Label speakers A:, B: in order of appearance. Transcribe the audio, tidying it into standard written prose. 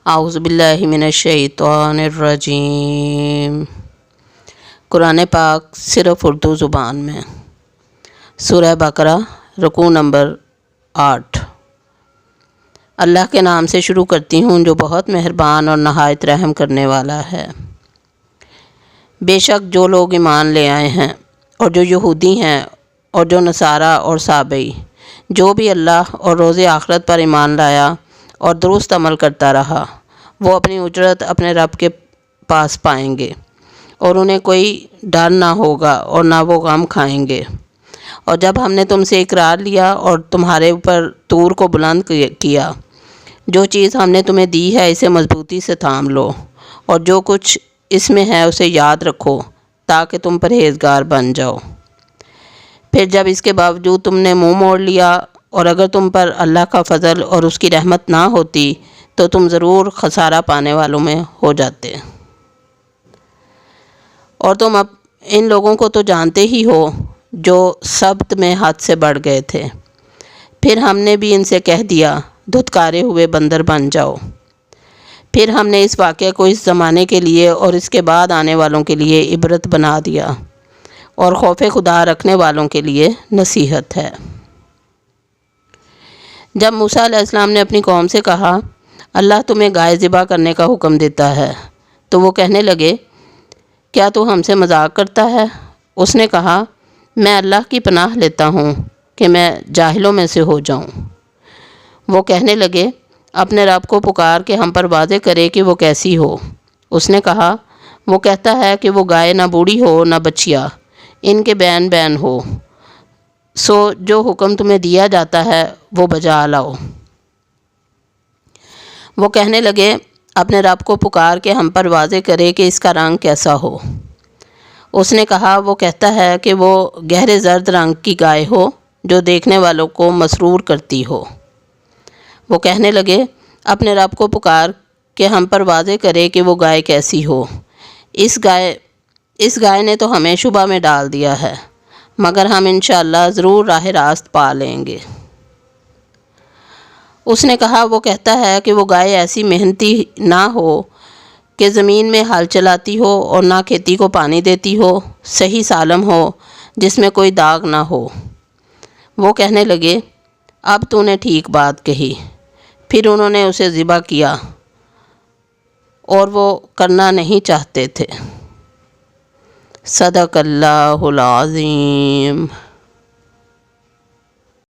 A: اعوذ باللہ من الشیطان الرجیم۔ قرآن پاک صرف اردو زبان میں۔ سورہ بقرہ، رکوع نمبر 8۔ اللہ کے نام سے شروع کرتی ہوں جو بہت مہربان اور نہایت رحم کرنے والا ہے۔ بے شک جو لوگ ایمان لے آئے ہیں اور جو یہودی ہیں اور جو نصارہ اور صابئی، جو بھی اللہ اور روز آخرت پر ایمان لایا اور درست عمل کرتا رہا، وہ اپنی اجرت اپنے رب کے پاس پائیں گے اور انہیں کوئی ڈر نہ ہوگا اور نہ وہ غم کھائیں گے۔ اور جب ہم نے تم سے اقرار لیا اور تمہارے اوپر طور کو بلند کیا، جو چیز ہم نے تمہیں دی ہے اسے مضبوطی سے تھام لو، اور جو کچھ اس میں ہے اسے یاد رکھو تاکہ تم پرہیزگار بن جاؤ۔ پھر جب اس کے باوجود تم نے منہ موڑ لیا اور اگر تم پر اللہ کا فضل اور اس کی رحمت نہ ہوتی تو تم ضرور خسارہ پانے والوں میں ہو جاتے۔ اور تم اب ان لوگوں کو تو جانتے ہی ہو جو سبت میں حد سے بڑھ گئے تھے، پھر ہم نے بھی ان سے کہہ دیا دھتکارے ہوئے بندر بن جاؤ۔ پھر ہم نے اس واقعے کو اس زمانے کے لیے اور اس کے بعد آنے والوں کے لیے عبرت بنا دیا اور خوف خدا رکھنے والوں کے لیے نصیحت ہے۔ جب موسیٰ علیہ السلام نے اپنی قوم سے کہا اللہ تمہیں گائے ذبح کرنے کا حکم دیتا ہے، تو وہ کہنے لگے کیا تو ہم سے مذاق کرتا ہے؟ اس نے کہا میں اللہ کی پناہ لیتا ہوں کہ میں جاہلوں میں سے ہو جاؤں۔ وہ کہنے لگے اپنے رب کو پکار کے ہم پر واضح کرے کہ وہ کیسی ہو۔ اس نے کہا وہ کہتا ہے کہ وہ گائے نہ بوڑھی ہو نہ بچیا، ان کے بین بین ہو، سو جو حکم تمہیں دیا جاتا ہے وہ بجا لاؤ۔ وہ کہنے لگے اپنے رب کو پکار کے ہم پر واضح کرے کہ اس کا رنگ کیسا ہو۔ اس نے کہا وہ کہتا ہے کہ وہ گہرے زرد رنگ کی گائے ہو جو دیکھنے والوں کو مسرور کرتی ہو۔ وہ کہنے لگے اپنے رب کو پکار کہ ہم پر واضح کرے کہ وہ گائے کیسی ہو۔ اس گائے نے تو ہمیں شبہ میں ڈال دیا ہے، مگر ہم انشاءاللہ ضرور راہ راست پا لیں گے۔ اس نے کہا وہ کہتا ہے کہ وہ گائے ایسی محنتی نہ ہو کہ زمین میں ہل چلاتی ہو اور نہ کھیتی کو پانی دیتی ہو، صحیح سالم ہو جس میں کوئی داغ نہ ہو۔ وہ کہنے لگے اب تو نے ٹھیک بات کہی۔ پھر انہوں نے اسے ذبح کیا اور وہ کرنا نہیں چاہتے تھے۔ صدق اللہ العظیم۔